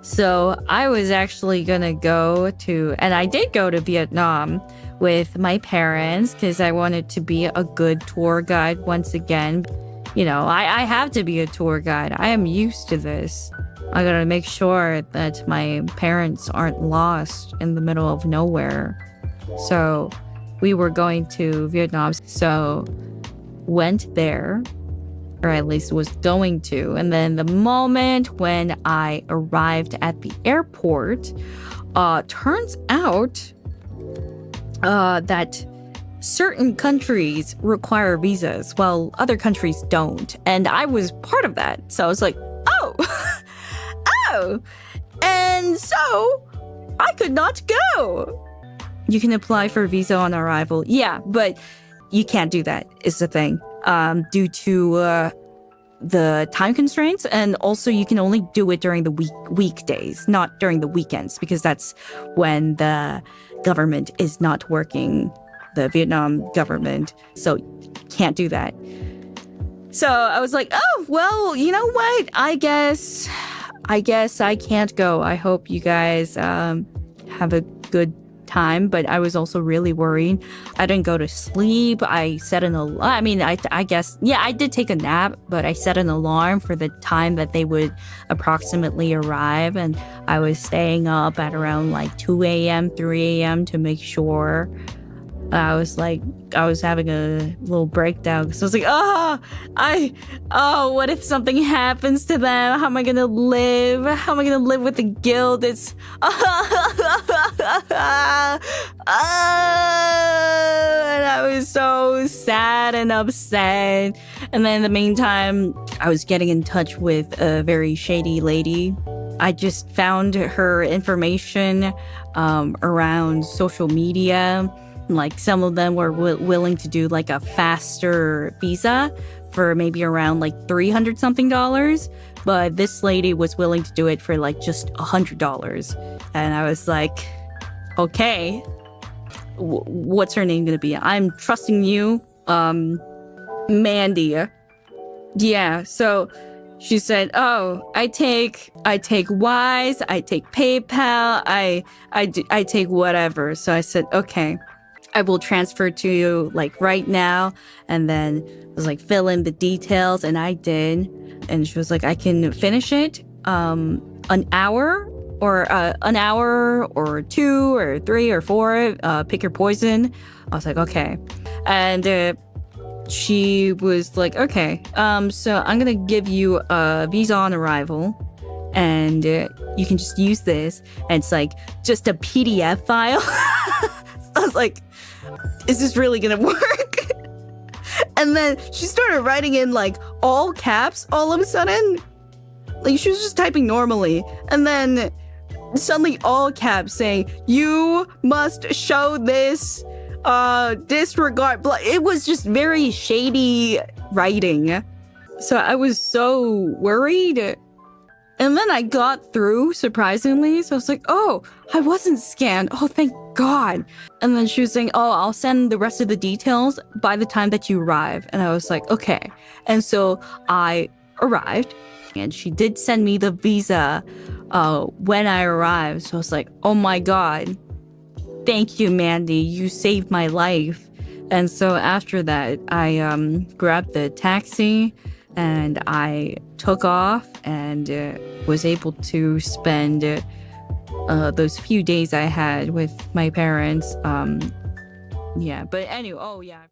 So I was actually gonna go to, and I did go to Vietnam with my parents because I wanted to be a good tour guide once again. You know, I have to be a tour guide. I am used to this. I gotta make sure that my parents aren't lost in the middle of nowhere. So we were going to Vietnam. So went there, or at least was going to. And then the moment when I arrived at the airport, turns out that certain countries require visas while other countries don't. And I was part of that. So I was like, oh, oh. And so I could not go. You can apply for a visa on arrival. Yeah, but you can't do that is the thing. Due to the time constraints, and also you can only do it during the weekdays, not during the weekends, because that's when the government is not working, the Vietnam government, so can't do that. So I was like, oh, well, you know what? I guess I can't go. I hope you guys have a good time, but I was also really worried. I didn't go to sleep. I set an alarm. I mean, I guess, yeah, I did take a nap, but I set an alarm for the time that they would approximately arrive. And I was staying up at around like 2 a.m., 3 a.m. to make sure. I was having a little breakdown because I was like, what if something happens to them? How am I gonna live? How am I gonna live with the guilt? It's, and I was so sad and upset. And then in the meantime, I was getting in touch with a very shady lady. I just found her information around social media. Like some of them were willing to do like a faster visa for maybe around like $300 something, but this lady was willing to do it for like just $100. And I was like, okay, what's her name gonna be? I'm trusting you, Mandy. Yeah, so she said, oh, I take Wise, I take PayPal, I take whatever. So I said, okay, I will transfer to you like right now. And then I was like, fill in the details, and I did. And she was like, I can finish it an hour or 2 or 3 or 4, pick your poison. I was like, okay. And she was like, okay, so I'm gonna give you a visa on arrival, and you can just use this. And it's like just a PDF file. I was like, is this really gonna work? And then she started writing in like all caps all of a sudden. Like she was just typing normally, and then suddenly all caps saying, you must show this disregard. It was just very shady writing. So I was so worried. And then I got through, surprisingly. So I was like, oh, I wasn't scanned. Oh, thank God. And then she was saying, oh, I'll send the rest of the details by the time that you arrive. And I was like, okay. And so I arrived, and she did send me the visa when I arrived. So I was like, oh my God. Thank you, Mandy. You saved my life. And so after that, I grabbed the taxi and I took off and was able to spend those few days I had with my parents. Yeah, but anyway, oh yeah.